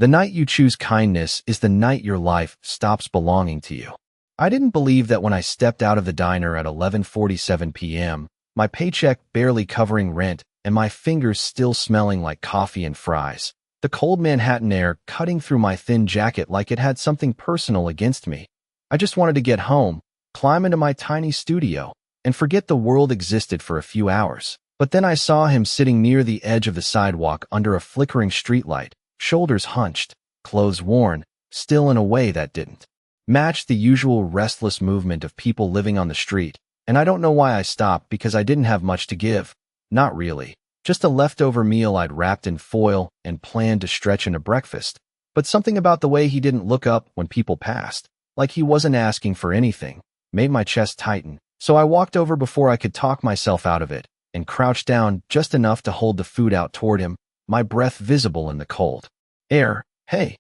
The night you choose kindness is the night your life stops belonging to you. I didn't believe that when I stepped out of the diner at 11:47 p.m., my paycheck barely covering rent and my fingers still smelling like coffee and fries, the cold Manhattan air cutting through my thin jacket like it had something personal against me. I just wanted to get home, climb into my tiny studio, and forget the world existed for a few hours. But then I saw him sitting near the edge of the sidewalk under a flickering streetlight, shoulders hunched, clothes worn, still in a way that didn't match the usual restless movement of people living on the street. And I don't know why I stopped, because I didn't have much to give. Not really. Just a leftover meal I'd wrapped in foil and planned to stretch into breakfast. But something about the way he didn't look up when people passed, like he wasn't asking for anything, made my chest tighten. So I walked over before I could talk myself out of it and crouched down just enough to hold the food out toward him, my breath visible in the cold air. "Hey,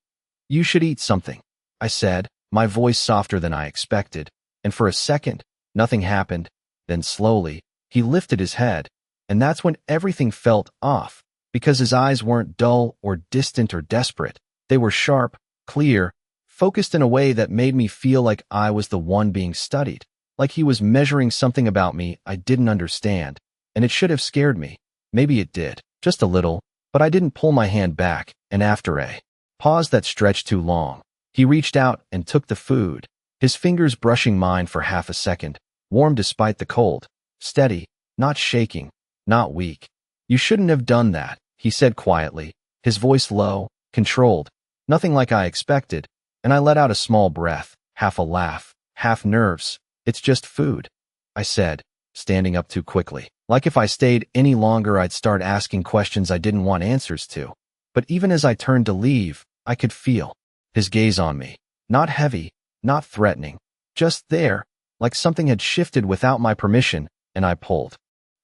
you should eat something," I said, my voice softer than I expected. And for a second, nothing happened. Then slowly, he lifted his head, and that's when everything felt off, because his eyes weren't dull or distant or desperate. They were sharp, clear, focused in a way that made me feel like I was the one being studied, like he was measuring something about me I didn't understand. And it should have scared me. Maybe it did, just a little, but I didn't pull my hand back. And after a pause that stretched too long, he reached out and took the food, his fingers brushing mine for half a second, warm despite the cold, steady, not shaking, not weak. "You shouldn't have done that," he said quietly, his voice low, controlled, nothing like I expected, and I let out a small breath, half a laugh, half nerves. "It's just food," I said, standing up too quickly. Like if I stayed any longer, I'd start asking questions I didn't want answers to. But even as I turned to leave, I could feel his gaze on me. Not heavy, not threatening, just there, like something had shifted without my permission, and I pulled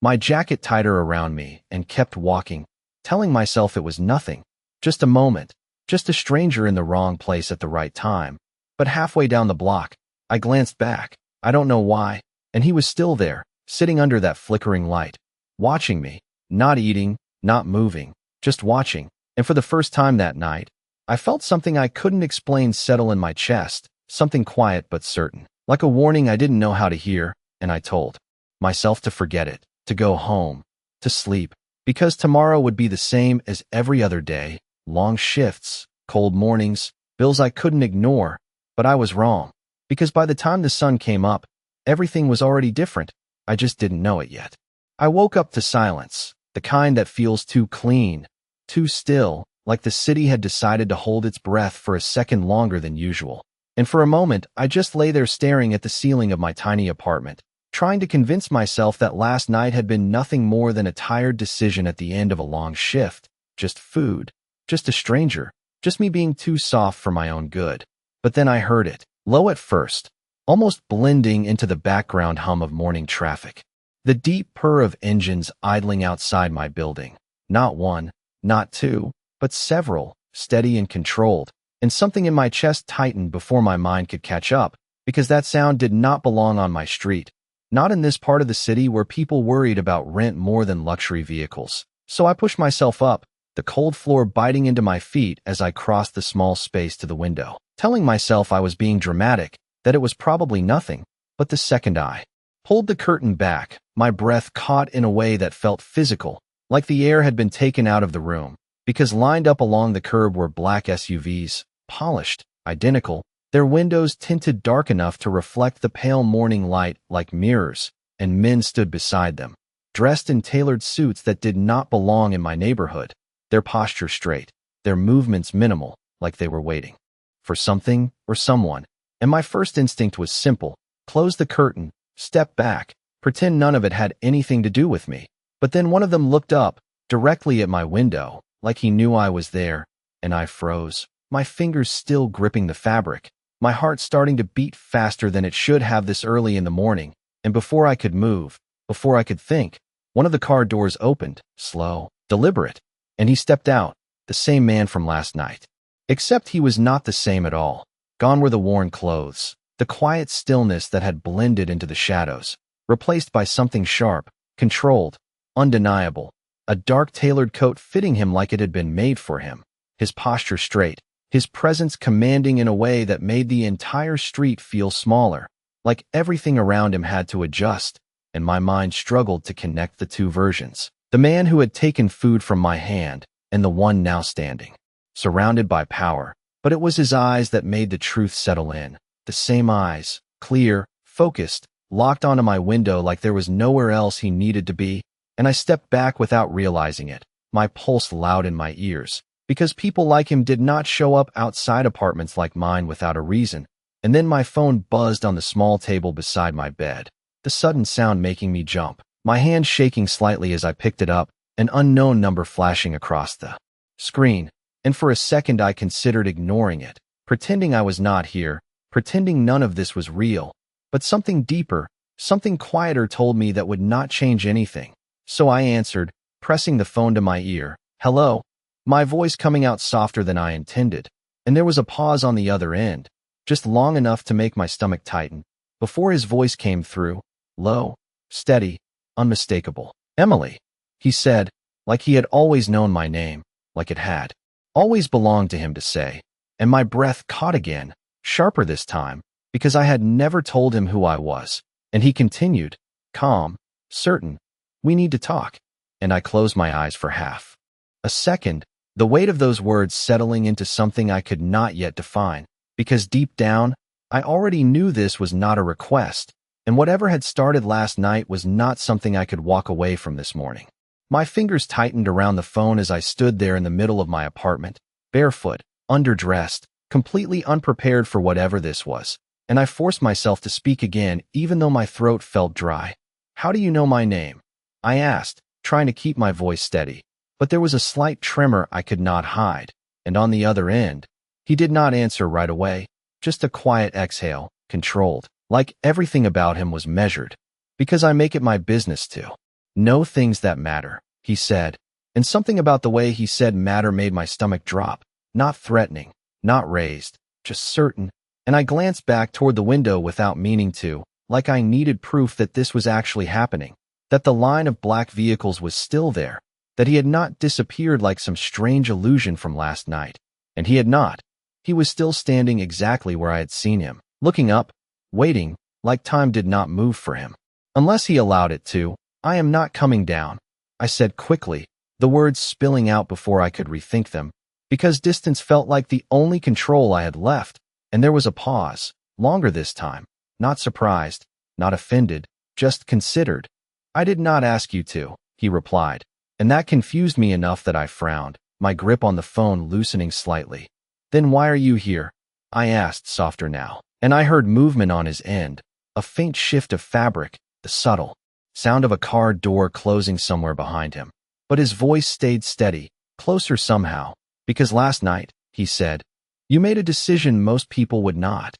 my jacket tighter around me and kept walking, telling myself it was nothing, just a moment, just a stranger in the wrong place at the right time. But halfway down the block, I glanced back, I don't know why, and he was still there, sitting under that flickering light, watching me, not eating, not moving, just watching. And for the first time that night, I felt something I couldn't explain settle in my chest, something quiet but certain, like a warning I didn't know how to hear, and I told myself to forget it, to go home, to sleep, because tomorrow would be the same as every other day, long shifts, cold mornings, bills I couldn't ignore. But I was wrong, because by the time the sun came up, everything was already different. I just didn't know it yet. I woke up to silence, the kind that feels too clean, too still, like the city had decided to hold its breath for a second longer than usual. And for a moment, I just lay there staring at the ceiling of my tiny apartment, trying to convince myself that last night had been nothing more than a tired decision at the end of a long shift. Just food, just a stranger, just me being too soft for my own good. But then I heard it, low at first, almost blending into the background hum of morning traffic. The deep purr of engines idling outside my building. Not one, not two, but several, steady and controlled. And something in my chest tightened before my mind could catch up, because that sound did not belong on my street. Not in this part of the city where people worried about rent more than luxury vehicles. So I pushed myself up, the cold floor biting into my feet as I crossed the small space to the window, telling myself I was being dramatic, that it was probably nothing. But the second I pulled the curtain back, my breath caught in a way that felt physical, like the air had been taken out of the room, because lined up along the curb were black SUVs, polished, identical, their windows tinted dark enough to reflect the pale morning light like mirrors, and men stood beside them, dressed in tailored suits that did not belong in my neighborhood, their posture straight, their movements minimal, like they were waiting for something or someone. And my first instinct was simple: close the curtain, step back, pretend none of it had anything to do with me. But then one of them looked up, directly at my window, like he knew I was there, and I froze, my fingers still gripping the fabric, my heart starting to beat faster than it should have this early in the morning. And before I could move, before I could think, one of the car doors opened, slow, deliberate, and he stepped out, the same man from last night. Except he was not the same at all. Gone were the worn clothes, the quiet stillness that had blended into the shadows, replaced by something sharp, controlled, undeniable, a dark tailored coat fitting him like it had been made for him, his posture straight, his presence commanding in a way that made the entire street feel smaller, like everything around him had to adjust, and my mind struggled to connect the two versions. The man who had taken food from my hand, and the one now standing, surrounded by power. But it was his eyes that made the truth settle in. The same eyes, clear, focused, locked onto my window like there was nowhere else he needed to be, and I stepped back without realizing it, my pulse loud in my ears, because people like him did not show up outside apartments like mine without a reason. And then my phone buzzed on the small table beside my bed, the sudden sound making me jump, my hand shaking slightly as I picked it up, an unknown number flashing across the screen. And for a second I considered ignoring it, pretending I was not here, pretending none of this was real. But something deeper, something quieter told me that would not change anything. So I answered, pressing the phone to my ear. Hello? My voice coming out softer than I intended. And there was a pause on the other end, just long enough to make my stomach tighten, before his voice came through, low, steady, unmistakable. Emily, he said, like he had always known my name, like it had always belonged to him to say, and my breath caught again, sharper this time, because I had never told him who I was. And he continued, calm, certain, we need to talk. And I closed my eyes for half a second, the weight of those words settling into something I could not yet define, because deep down, I already knew this was not a request, and whatever had started last night was not something I could walk away from this morning. My fingers tightened around the phone as I stood there in the middle of my apartment, barefoot, underdressed, completely unprepared for whatever this was, and I forced myself to speak again even though my throat felt dry. How do you know my name? I asked, trying to keep my voice steady, but there was a slight tremor I could not hide, and on the other end, he did not answer right away, just a quiet exhale, controlled, like everything about him was measured, because I make it my business to know things that matter, he said, and something about the way he said matter made my stomach drop, not threatening, not raised, just certain, and I glanced back toward the window without meaning to, like I needed proof that this was actually happening, that the line of black vehicles was still there, that he had not disappeared like some strange illusion from last night, and he had not. He was still standing exactly where I had seen him, looking up, waiting, like time did not move for him. Unless he allowed it to. I am not coming down, I said quickly, the words spilling out before I could rethink them, because distance felt like the only control I had left, and there was a pause, longer this time, not surprised, not offended, just considered. I did not ask you to, he replied, and that confused me enough that I frowned, my grip on the phone loosening slightly. Then why are you here? I asked, softer now, and I heard movement on his end, a faint shift of fabric, the subtle sound of a car door closing somewhere behind him. But his voice stayed steady, closer somehow, because last night, he said, you made a decision most people would not.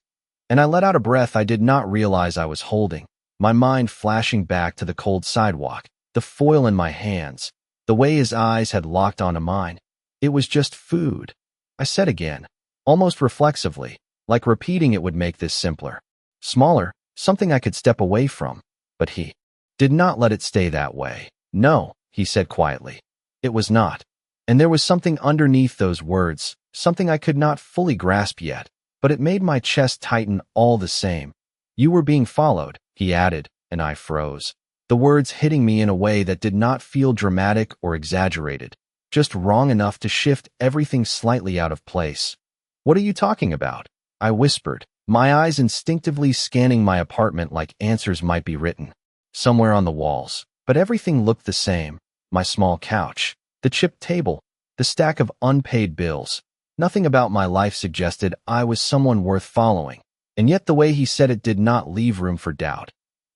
And I let out a breath I did not realize I was holding, my mind flashing back to the cold sidewalk, the foil in my hands, the way his eyes had locked onto mine. It was just food, I said again, almost reflexively, like repeating it would make this simpler. Smaller, something I could step away from. But he did not let it stay that way. No, he said quietly. It was not. And there was something underneath those words, something I could not fully grasp yet, but it made my chest tighten all the same. You were being followed, he added, and I froze. The words hitting me in a way that did not feel dramatic or exaggerated, just wrong enough to shift everything slightly out of place. What are you talking about? I whispered, my eyes instinctively scanning my apartment like answers might be written somewhere on the walls. But everything looked the same. My small couch, the chipped table, the stack of unpaid bills. Nothing about my life suggested I was someone worth following. And yet the way he said it did not leave room for doubt.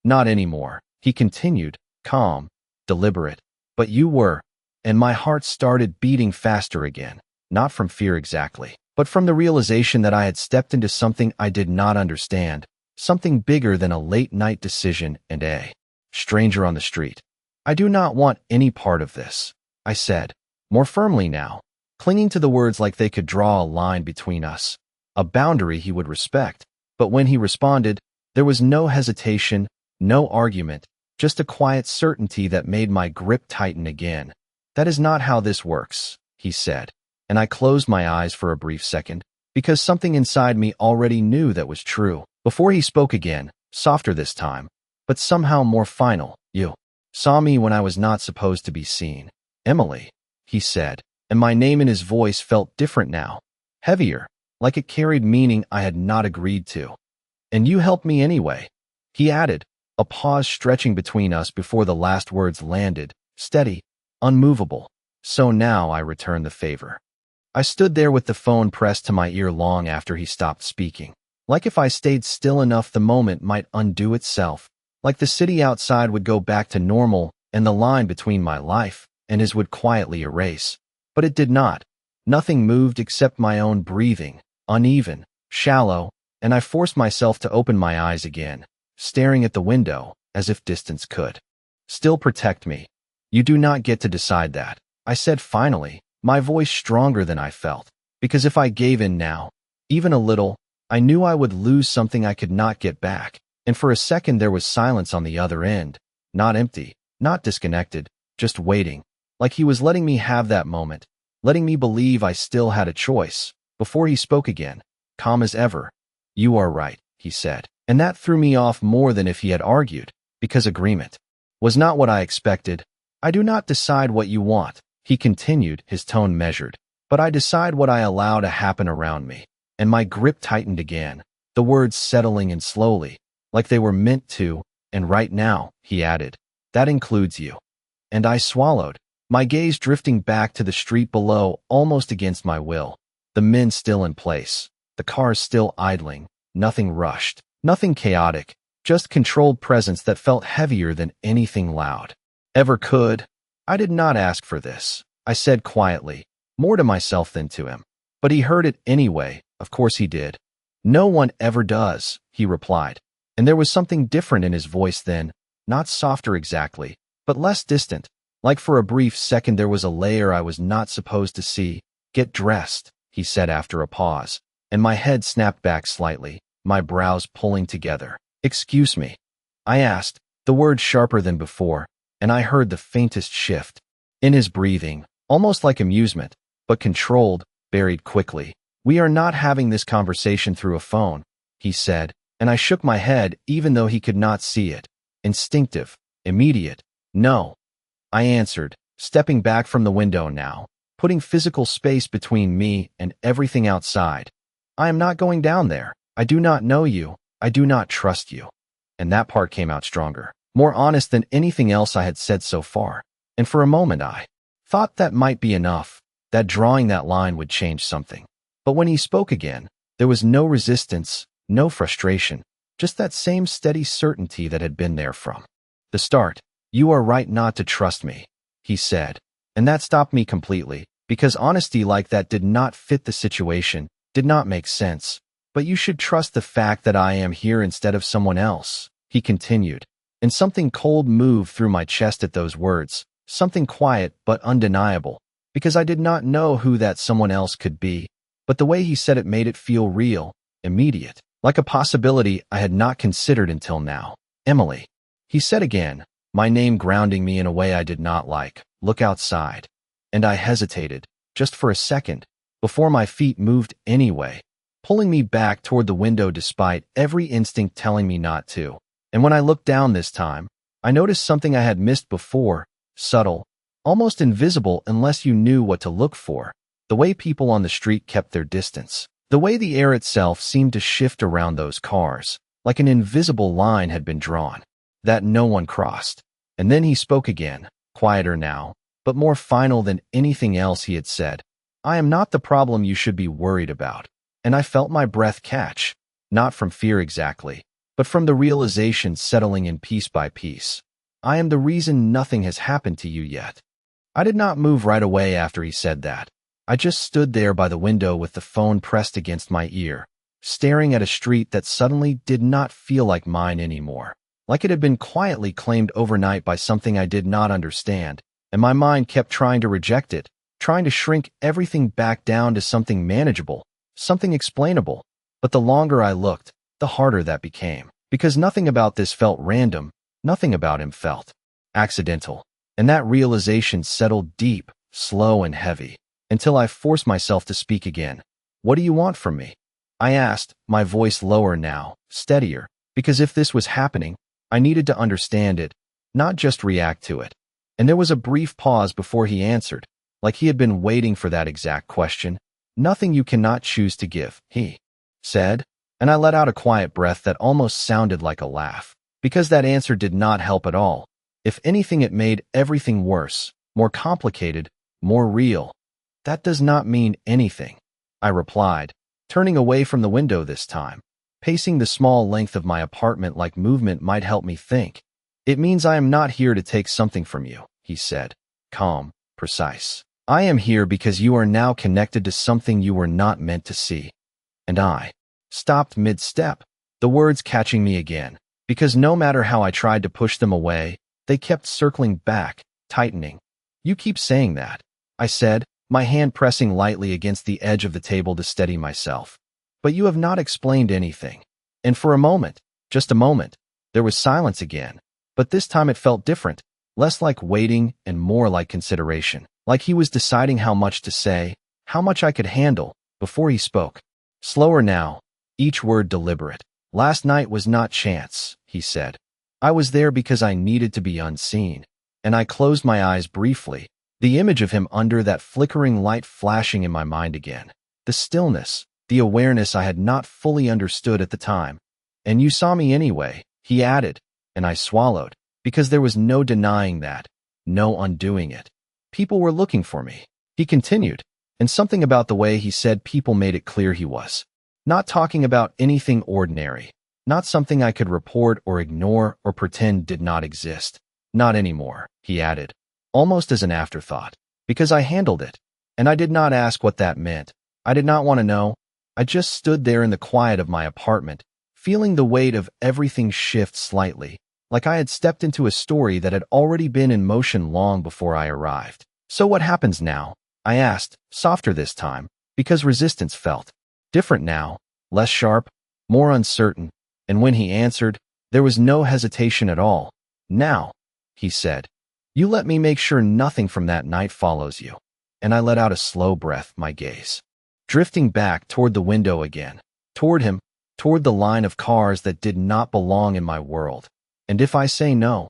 Not anymore, he continued, calm, deliberate. But you were. And my heart started beating faster again, not from fear exactly, but from the realization that I had stepped into something I did not understand, something bigger than a late-night decision and a stranger on the street. I do not want any part of this, I said, more firmly now, clinging to the words like they could draw a line between us, a boundary he would respect. But when he responded, there was no hesitation, no argument, just a quiet certainty that made my grip tighten again. That is not how this works, he said, and I closed my eyes for a brief second, because something inside me already knew that was true. Before he spoke again, softer this time, but somehow more final. You saw me when I was not supposed to be seen. Emily, he said, and my name in his voice felt different now, heavier, like it carried meaning I had not agreed to. And you helped me anyway, he added, a pause stretching between us before the last words landed, steady, unmovable. So now I returned the favor. I stood there with the phone pressed to my ear long after he stopped speaking. Like if I stayed still enough, the moment might undo itself. Like the city outside would go back to normal and the line between my life and his would quietly erase. But it did not. Nothing moved except my own breathing, uneven, shallow, and I forced myself to open my eyes again, staring at the window as if distance could still protect me. You do not get to decide that, I said finally, my voice stronger than I felt, because if I gave in now, even a little, I knew I would lose something I could not get back. And for a second there was silence on the other end, not empty, not disconnected, just waiting, like he was letting me have that moment, letting me believe I still had a choice. Before he spoke again, calm as ever. You are right, he said, and that threw me off more than if he had argued, because agreement was not what I expected. I do not decide what you want, he continued, his tone measured, but I decide what I allow to happen around me. And my grip tightened again, the words settling in slowly, like they were meant to, and right now, he added, that includes you. And I swallowed, my gaze drifting back to the street below almost against my will, the men still in place, the cars still idling, nothing rushed, nothing chaotic, just controlled presence that felt heavier than anything loud ever could. I did not ask for this, I said quietly, more to myself than to him. But he heard it anyway, of course he did. No one ever does, he replied. And there was something different in his voice then, not softer exactly, but less distant, like for a brief second there was a layer I was not supposed to see. Get dressed, he said after a pause, and my head snapped back slightly, my brows pulling together. Excuse me, I asked, the word sharper than before, and I heard the faintest shift in his breathing, almost like amusement, but controlled, buried quickly. We are not having this conversation through a phone, he said, and I shook my head even though he could not see it. Instinctive, immediate. No, I answered, stepping back from the window now, putting physical space between me and everything outside. I am not going down there. I do not know you. I do not trust you. And that part came out stronger, more honest than anything else I had said so far. And for a moment I thought that might be enough, that drawing that line would change something. But when he spoke again, there was no resistance, no frustration, just that same steady certainty that had been there from the start. You are right not to trust me, he said, and that stopped me completely, because honesty like that did not fit the situation, did not make sense. But you should trust the fact that I am here instead of someone else, he continued, and something cold moved through my chest at those words, something quiet but undeniable, because I did not know who that someone else could be. But the way he said it made it feel real, immediate, like a possibility I had not considered until now. Emily, he said again, my name grounding me in a way I did not like. Look outside. And I hesitated, just for a second, before my feet moved anyway, pulling me back toward the window despite every instinct telling me not to. And when I looked down this time, I noticed something I had missed before, subtle, almost invisible unless you knew what to look for. The way people on the street kept their distance. The way the air itself seemed to shift around those cars, like an invisible line had been drawn, that no one crossed. And then he spoke again, quieter now, but more final than anything else he had said. I am not the problem you should be worried about. And I felt my breath catch, not from fear exactly, but from the realization settling in piece by piece. I am the reason nothing has happened to you yet. I did not move right away after he said that. I just stood there by the window with the phone pressed against my ear, staring at a street that suddenly did not feel like mine anymore, like it had been quietly claimed overnight by something I did not understand, and my mind kept trying to reject it, trying to shrink everything back down to something manageable, something explainable. But the longer I looked, the harder that became, because nothing about this felt random, nothing about him felt accidental, and that realization settled deep, slow and heavy, until I forced myself to speak again. What do you want from me? I asked, my voice lower now, steadier, because if this was happening, I needed to understand it, not just react to it. And there was a brief pause before he answered, like he had been waiting for that exact question. Nothing you cannot choose to give, he said, and I let out a quiet breath that almost sounded like a laugh, because that answer did not help at all. If anything, it made everything worse, more complicated, more real. That does not mean anything, I replied, turning away from the window this time, pacing the small length of my apartment like movement might help me think. It means I am not here to take something from you, he said, calm, precise. I am here because you are now connected to something you were not meant to see. And I stopped mid-step, the words catching me again, because no matter how I tried to push them away, they kept circling back, tightening. You keep saying that, I said, my hand pressing lightly against the edge of the table to steady myself. But you have not explained anything. And for a moment, just a moment, there was silence again. But this time it felt different, less like waiting and more like consideration, like he was deciding how much to say, how much I could handle, before he spoke. Slower now, each word deliberate. Last night was not chance, he said. I was there because I needed to be unseen. And I closed my eyes briefly, the image of him under that flickering light flashing in my mind again. The stillness, the awareness I had not fully understood at the time. And you saw me anyway, he added, and I swallowed, because there was no denying that, no undoing it. People were looking for me, he continued, and something about the way he said people made it clear he was not talking about anything ordinary, not something I could report or ignore or pretend did not exist. Not anymore, he added, almost as an afterthought, because I handled it, and I did not ask what that meant. I did not want to know. I just stood there in the quiet of my apartment, feeling the weight of everything shift slightly, like I had stepped into a story that had already been in motion long before I arrived. So what happens now? I asked, softer this time, because resistance felt different now, less sharp, more uncertain, and when he answered, there was no hesitation at all. Now, he said, you let me make sure nothing from that night follows you. And I let out a slow breath, my gaze drifting back toward the window again, toward him, toward the line of cars that did not belong in my world. And if I say no?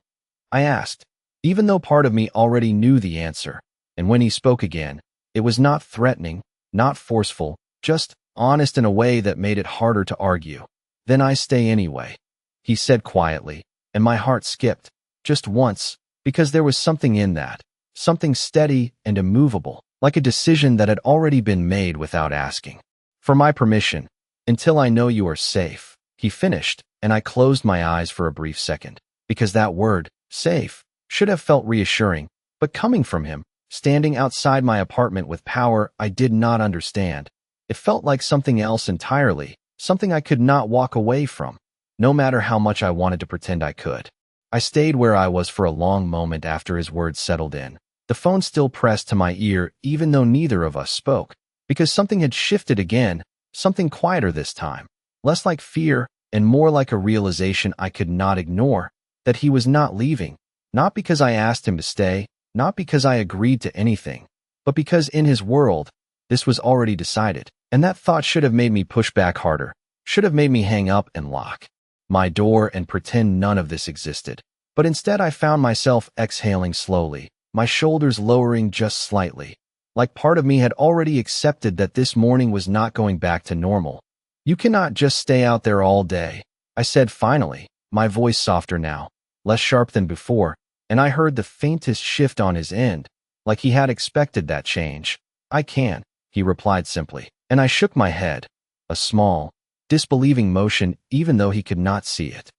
I asked, even though part of me already knew the answer. And when he spoke again, it was not threatening, not forceful, just honest in a way that made it harder to argue. Then I stay anyway, he said quietly, and my heart skipped, just once, because there was something in that, something steady and immovable, like a decision that had already been made without asking for my permission. Until I know you are safe, he finished, and I closed my eyes for a brief second, because that word, safe, should have felt reassuring, but coming from him, standing outside my apartment with power I did not understand, it felt like something else entirely, something I could not walk away from, no matter how much I wanted to pretend I could. I stayed where I was for a long moment after his words settled in, the phone still pressed to my ear even though neither of us spoke, because something had shifted again, something quieter this time, less like fear and more like a realization I could not ignore, that he was not leaving, not because I asked him to stay, not because I agreed to anything, but because in his world, this was already decided, and that thought should have made me push back harder, should have made me hang up and lock my door and pretend none of this existed. But instead I found myself exhaling slowly, my shoulders lowering just slightly, like part of me had already accepted that this morning was not going back to normal. You cannot just stay out there all day, I said finally, my voice softer now, less sharp than before, and I heard the faintest shift on his end, like he had expected that change. I can, he replied simply, and I shook my head, a small, disbelieving motion even though he could not see it.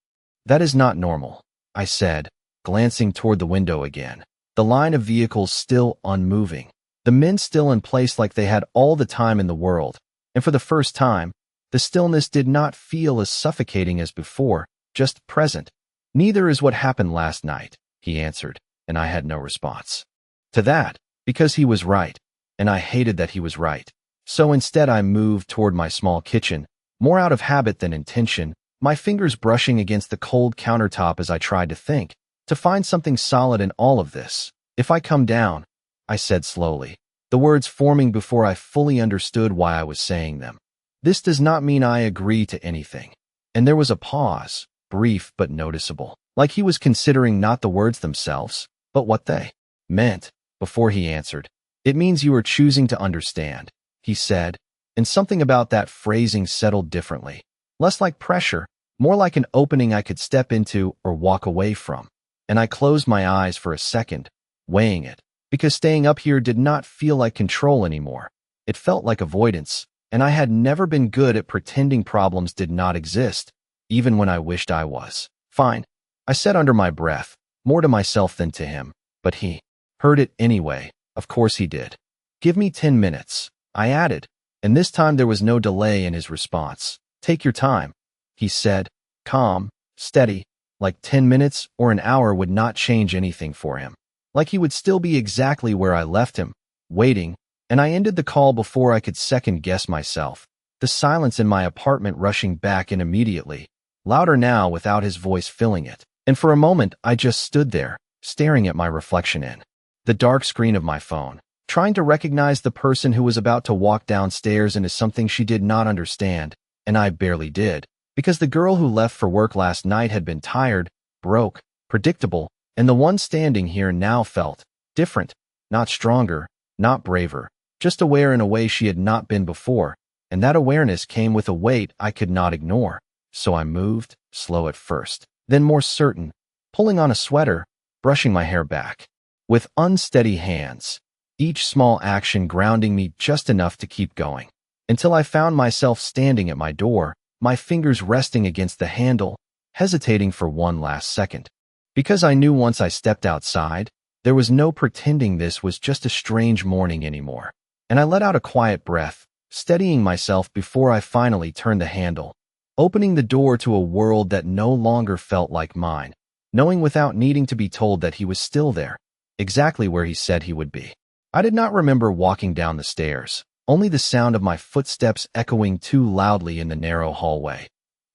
That is not normal, I said, glancing toward the window again, the line of vehicles still unmoving, the men still in place like they had all the time in the world, and for the first time, the stillness did not feel as suffocating as before, just present. Neither is what happened last night, he answered, and I had no response to that, because he was right, and I hated that he was right. So instead I moved toward my small kitchen, more out of habit than intention, my fingers brushing against the cold countertop as I tried to think, to find something solid in all of this. If I come down, I said slowly, the words forming before I fully understood why I was saying them. This does not mean I agree to anything. And there was a pause, brief but noticeable, like he was considering not the words themselves, but what they meant, before he answered. It means you are choosing to understand, he said, and something about that phrasing settled differently. Less like pressure, more like an opening I could step into or walk away from. And I closed my eyes for a second, weighing it, because staying up here did not feel like control anymore. It felt like avoidance, and I had never been good at pretending problems did not exist, even when I wished I was. Fine, I said under my breath, more to myself than to him, but he heard it anyway. Of course he did. Give me 10 minutes, I added, and this time there was no delay in his response. Take your time, he said, calm, steady, like 10 minutes or an hour would not change anything for him. Like he would still be exactly where I left him, waiting, and I ended the call before I could second-guess myself, the silence in my apartment rushing back in immediately, louder now without his voice filling it. And for a moment, I just stood there, staring at my reflection in the dark screen of my phone, trying to recognize the person who was about to walk downstairs into something she did not understand, and I barely did, because the girl who left for work last night had been tired, broke, predictable, and the one standing here now felt different, not stronger, not braver, just aware in a way she had not been before, and that awareness came with a weight I could not ignore. So I moved, slow at first, then more certain, pulling on a sweater, brushing my hair back. With unsteady hands, each small action grounding me just enough to keep going, until I found myself standing at my door, my fingers resting against the handle, hesitating for one last second. Because I knew once I stepped outside, there was no pretending this was just a strange morning anymore. And I let out a quiet breath, steadying myself before I finally turned the handle, opening the door to a world that no longer felt like mine, knowing without needing to be told that he was still there, exactly where he said he would be. I did not remember walking down the stairs, only the sound of my footsteps echoing too loudly in the narrow hallway,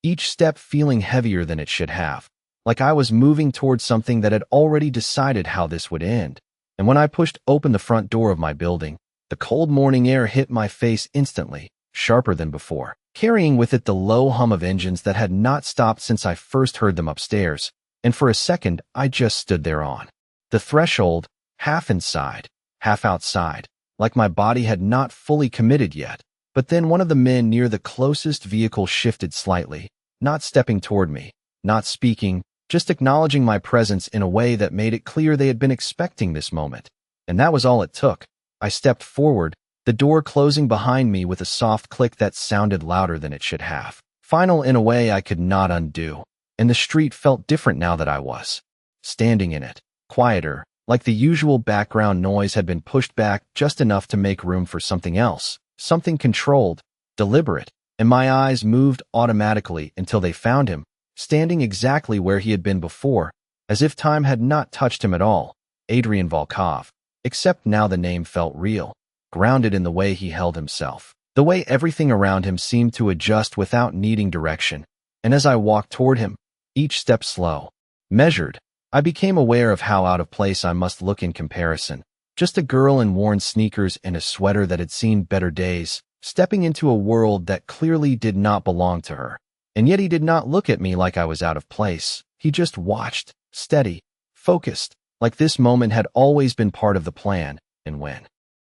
each step feeling heavier than it should have, like I was moving towards something that had already decided how this would end. And when I pushed open the front door of my building, the cold morning air hit my face instantly, sharper than before, carrying with it the low hum of engines that had not stopped since I first heard them upstairs. And for a second, I just stood there on the threshold, half inside, half outside, like my body had not fully committed yet. But then one of the men near the closest vehicle shifted slightly, not stepping toward me, not speaking, just acknowledging my presence in a way that made it clear they had been expecting this moment. And that was all it took. I stepped forward, the door closing behind me with a soft click that sounded louder than it should have. Final in a way I could not undo. And the street felt different now that I was standing in it, quieter, like the usual background noise had been pushed back just enough to make room for something else, something controlled, deliberate, and my eyes moved automatically until they found him, standing exactly where he had been before, as if time had not touched him at all, Adrian Volkov, except now the name felt real, grounded in the way he held himself, the way everything around him seemed to adjust without needing direction. And as I walked toward him, each step slow, measured, I became aware of how out of place I must look in comparison. Just a girl in worn sneakers and a sweater that had seen better days, stepping into a world that clearly did not belong to her. And yet he did not look at me like I was out of place. He just watched, steady, focused, like this moment had always been part of the plan. And when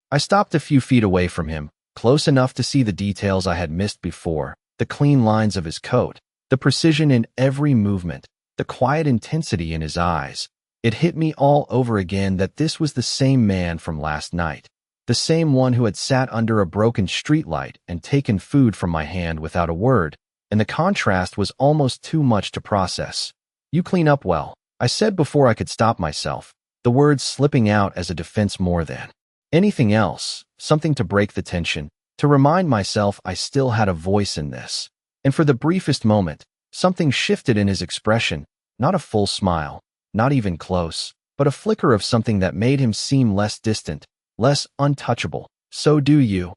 I stopped a few feet away from him, close enough to see the details I had missed before, the clean lines of his coat, the precision in every movement, the quiet intensity in his eyes, it hit me all over again that this was the same man from last night, the same one who had sat under a broken streetlight and taken food from my hand without a word, and the contrast was almost too much to process. "You clean up well," I said before I could stop myself, the words slipping out as a defense more than anything else, something to break the tension, to remind myself I still had a voice in this. And for the briefest moment, something shifted in his expression, not a full smile, not even close, but a flicker of something that made him seem less distant, less untouchable. "So do you,"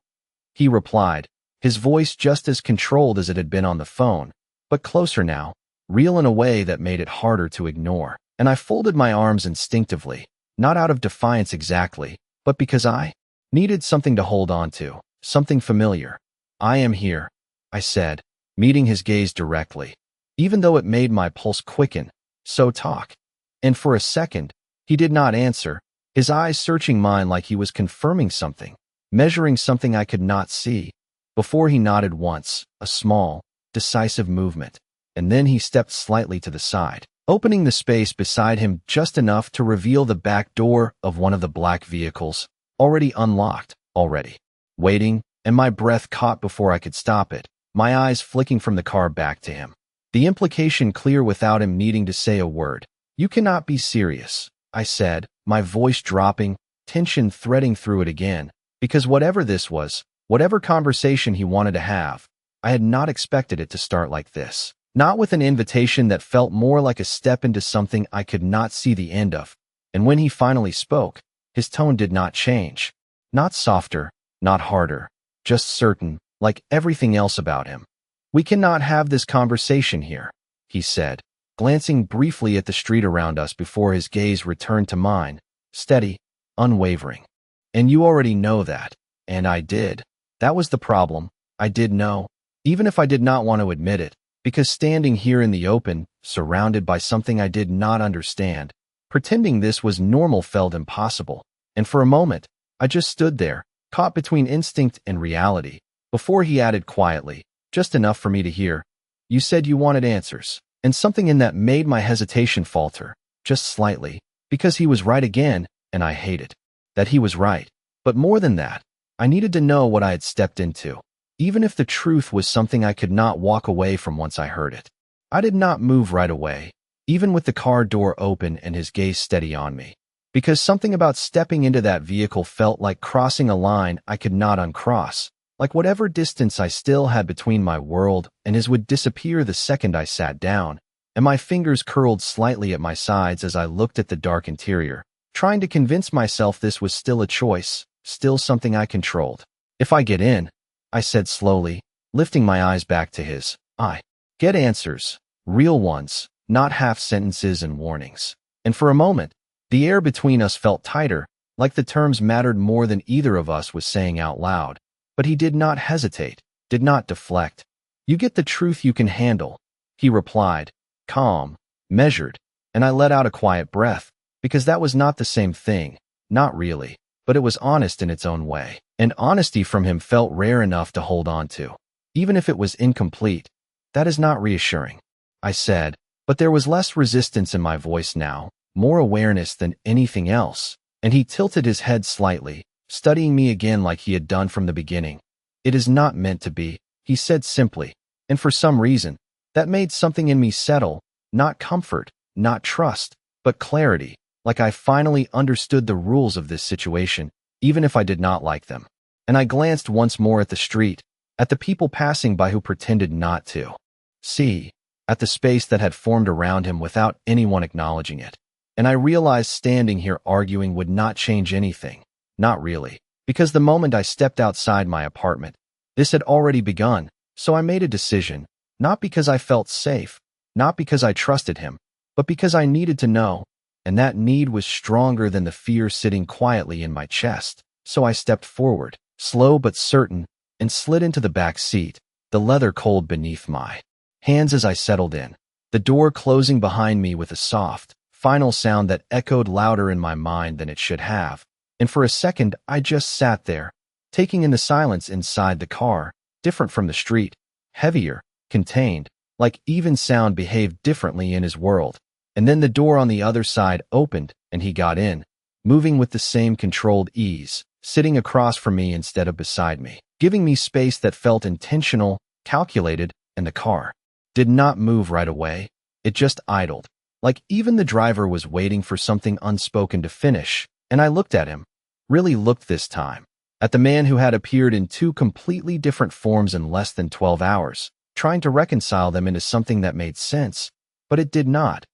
he replied, his voice just as controlled as it had been on the phone, but closer now, real in a way that made it harder to ignore. And I folded my arms instinctively, not out of defiance exactly, but because I Needed something to hold on to, something familiar. I am here, I said, meeting his gaze directly. Even though it made my pulse quicken, so talk. And for a second, he did not answer, his eyes searching mine like he was confirming something, measuring something I could not see. Before he nodded once, a small, decisive movement, and then he stepped slightly to the side, opening the space beside him just enough to reveal the back door of one of the black vehicles, already unlocked, already waiting, and my breath caught before I could stop it, my eyes flicking from the car back to him. The implication clear without him needing to say a word. You cannot be serious, I said, my voice dropping, tension threading through it again, because whatever this was, whatever conversation he wanted to have, I had not expected it to start like this. Not with an invitation that felt more like a step into something I could not see the end of. And when he finally spoke, his tone did not change. Not softer, not harder, just certain, like everything else about him. We cannot have this conversation here, he said, glancing briefly at the street around us before his gaze returned to mine, steady, unwavering. And you already know that. And I did. That was the problem. I did know, even if I did not want to admit it, because standing here in the open, surrounded by something I did not understand, pretending this was normal felt impossible. And for a moment, I just stood there, caught between instinct and reality, before he added quietly, just enough for me to hear, you said you wanted answers, and something in that made my hesitation falter, just slightly, because he was right again, and I hate it. That he was right. But more than that, I needed to know what I had stepped into, even if the truth was something I could not walk away from once I heard it. I did not move right away, even with the car door open and his gaze steady on me, because something about stepping into that vehicle felt like crossing a line I could not uncross, like whatever distance I still had between my world and his would disappear the second I sat down, and my fingers curled slightly at my sides as I looked at the dark interior, trying to convince myself this was still a choice, still something I controlled. If I get in, I said slowly, lifting my eyes back to his, I get answers, real ones, not half sentences and warnings. And for a moment, the air between us felt tighter, like the terms mattered more than either of us was saying out loud. But he did not hesitate, did not deflect. You get the truth you can handle, he replied, calm, measured, and I let out a quiet breath, because that was not the same thing, not really, but it was honest in its own way, and honesty from him felt rare enough to hold on to, even if it was incomplete. That is not reassuring, I said, but there was less resistance in my voice now, more awareness than anything else, and he tilted his head slightly, studying me again like he had done from the beginning. It is not meant to be, he said simply, and for some reason, that made something in me settle, not comfort, not trust, but clarity, like I finally understood the rules of this situation, even if I did not like them. And I glanced once more at the street, at the people passing by who pretended not to see, at the space that had formed around him without anyone acknowledging it. And I realized standing here arguing would not change anything. Not really, because the moment I stepped outside my apartment, this had already begun, so I made a decision, not because I felt safe, not because I trusted him, but because I needed to know, and that need was stronger than the fear sitting quietly in my chest. So I stepped forward, slow but certain, and slid into the back seat, the leather cold beneath my hands as I settled in, the door closing behind me with a soft, final sound that echoed louder in my mind than it should have. And for a second, I just sat there, taking in the silence inside the car, different from the street, heavier, contained, like even sound behaved differently in his world. And then the door on the other side opened, and he got in, moving with the same controlled ease, sitting across from me instead of beside me, giving me space that felt intentional, calculated, and the car did not move right away. It just idled, like even the driver was waiting for something unspoken to finish. And I looked at him, really looked this time, at the man who had appeared in two completely different forms in less than 12 hours, trying to reconcile them into something that made sense. But it did not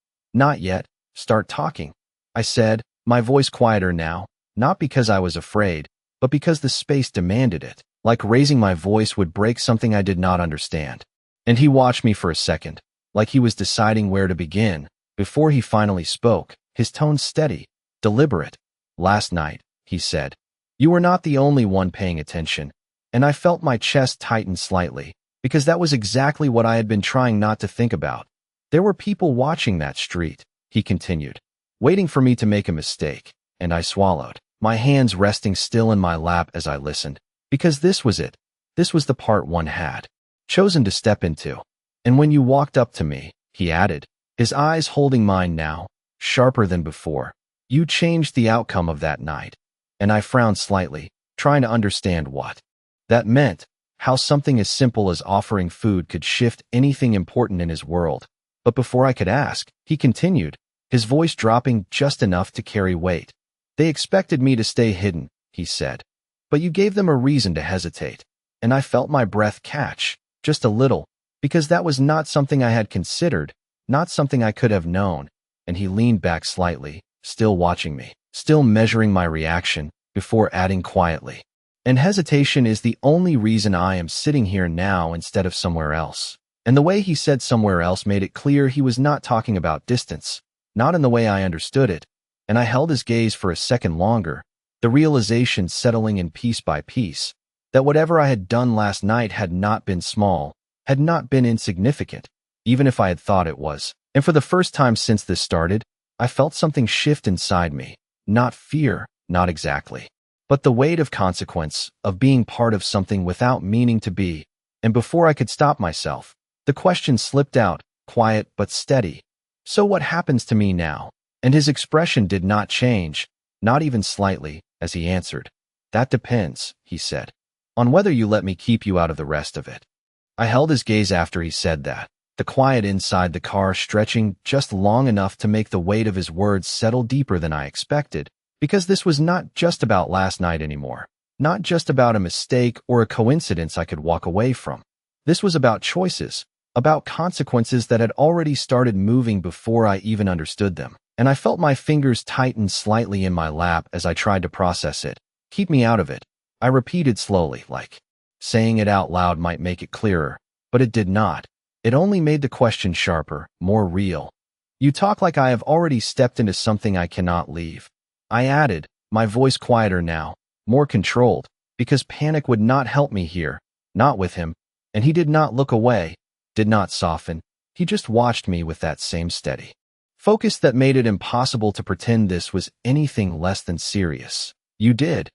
yet, start talking. I said, my voice quieter now, not because I was afraid, but because the space demanded it, like raising my voice would break something I did not understand. And he watched me for a second, like he was deciding where to begin, before he finally spoke, his tone steady, deliberate. Last night, he said, You were not the only one paying attention, and I felt my chest tighten slightly, because that was exactly what I had been trying not to think about. There were people watching that street, he continued, waiting for me to make a mistake, and I swallowed, my hands resting still in my lap as I listened, because this was it. This was the part one had chosen to step into. And when you walked up to me, he added, his eyes holding mine now, sharper than before, you changed the outcome of that night. And I frowned slightly, trying to understand what that meant, how something as simple as offering food could shift anything important in his world. But before I could ask, he continued, his voice dropping just enough to carry weight. They expected me to stay hidden, he said. But you gave them a reason to hesitate. And I felt my breath catch, just a little, because that was not something I had considered, not something I could have known. And he leaned back slightly, still watching me, still measuring my reaction, before adding quietly, and hesitation is the only reason I am sitting here now instead of somewhere else. And the way he said somewhere else made it clear he was not talking about distance, not in the way I understood it. And I held his gaze for a second longer, the realization settling in piece by piece, that whatever I had done last night had not been small, had not been insignificant, even if I had thought it was. And for the first time since this started, I felt something shift inside me, not fear, not exactly, but the weight of consequence, of being part of something without meaning to be. And before I could stop myself, the question slipped out, quiet but steady. So what happens to me now? And his expression did not change, not even slightly, as he answered. That depends, he said, on whether you let me keep you out of the rest of it. I held his gaze after he said that, the quiet inside the car stretching just long enough to make the weight of his words settle deeper than I expected. Because this was not just about last night anymore, not just about a mistake or a coincidence I could walk away from. This was about choices, about consequences that had already started moving before I even understood them. And I felt my fingers tighten slightly in my lap as I tried to process it. Keep me out of it, I repeated slowly, like saying it out loud might make it clearer, but it did not. It only made the question sharper, more real. You talk like I have already stepped into something I cannot leave. I added, my voice quieter now, more controlled, because panic would not help me here, not with him, and he did not look away, did not soften, he just watched me with that same steady focus that made it impossible to pretend this was anything less than serious. You did,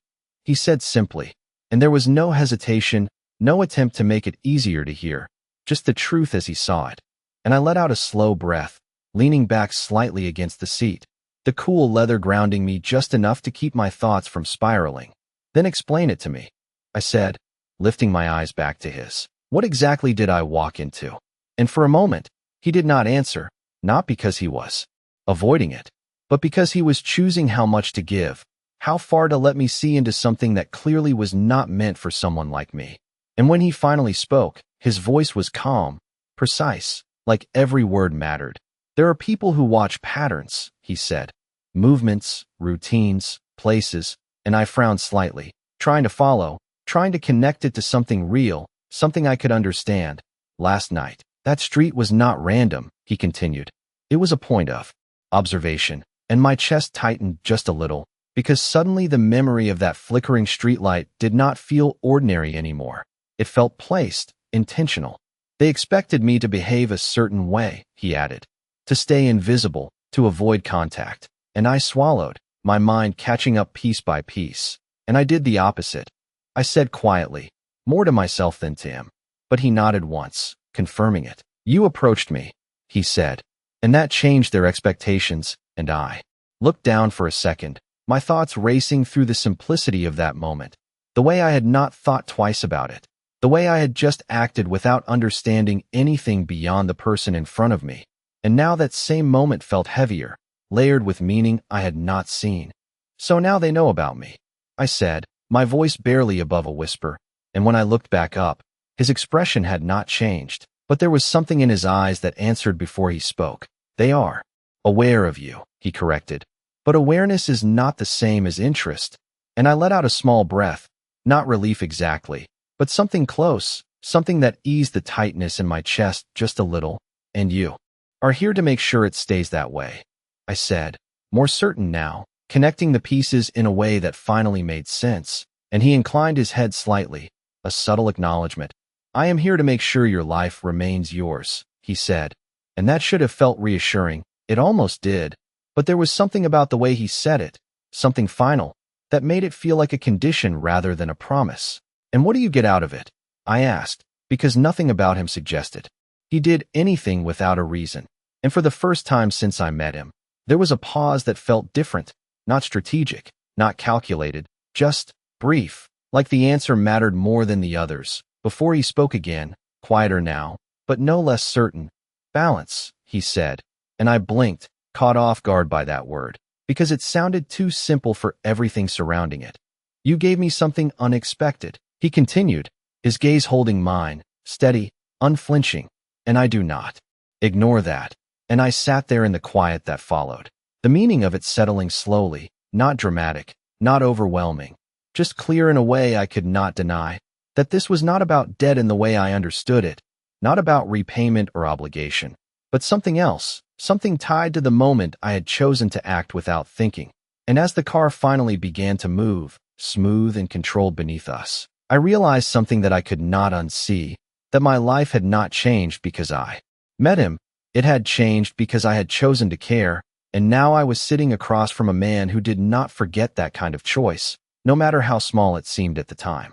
he said simply, and there was no hesitation, no attempt to make it easier to hear, just the truth as he saw it. And I let out a slow breath, leaning back slightly against the seat, the cool leather grounding me just enough to keep my thoughts from spiraling. Then explain it to me, I said, lifting my eyes back to his. What exactly did I walk into? And for a moment, he did not answer, not because he was avoiding it, but because he was choosing how much to give, how far to let me see into something that clearly was not meant for someone like me. And when he finally spoke, his voice was calm, precise, like every word mattered. There are people who watch patterns, he said, movements, routines, places, and I frowned slightly, trying to follow, trying to connect it to something real, something I could understand. Last night, that street was not random, he continued. It was a point of observation, and my chest tightened just a little, because suddenly the memory of that flickering streetlight did not feel ordinary anymore. It felt placed, intentional. They expected me to behave a certain way, he added, to stay invisible, to avoid contact. And I swallowed, my mind catching up piece by piece. And I did the opposite. I said quietly, more to myself than to him. But he nodded once, confirming it. You approached me, he said. And that changed their expectations, and I looked down for a second, my thoughts racing through the simplicity of that moment. The way I had not thought twice about it. The way I had just acted without understanding anything beyond the person in front of me. And now that same moment felt heavier, layered with meaning I had not seen. So now they know about me, I said, my voice barely above a whisper. And when I looked back up, his expression had not changed, but there was something in his eyes that answered before he spoke. They are aware of you, he corrected. But awareness is not the same as interest. And I let out a small breath, not relief exactly, but something close, something that eased the tightness in my chest just a little. And you are here to make sure it stays that way, I said, more certain now, connecting the pieces in a way that finally made sense, and he inclined his head slightly, a subtle acknowledgement. "I am here to make sure your life remains yours," he said, and that should have felt reassuring. It almost did, but there was something about the way he said it, something final, that made it feel like a condition rather than a promise. "And what do you get out of it?" I asked, because nothing about him suggested he did anything without a reason. And for the first time since I met him, there was a pause that felt different, not strategic, not calculated, just brief, like the answer mattered more than the others. Before he spoke again, quieter now, but no less certain. "Balance," he said, and I blinked, caught off guard by that word, because it sounded too simple for everything surrounding it. "You gave me something unexpected," he continued, his gaze holding mine, steady, unflinching, "and I do not ignore that." And I sat there in the quiet that followed, the meaning of it settling slowly, not dramatic, not overwhelming, just clear in a way I could not deny, that this was not about debt in the way I understood it, not about repayment or obligation, but something else, something tied to the moment I had chosen to act without thinking. And as the car finally began to move, smooth and controlled beneath us, I realized something that I could not unsee, that my life had not changed because I met him. It had changed because I had chosen to care, and now I was sitting across from a man who did not forget that kind of choice, no matter how small it seemed at the time.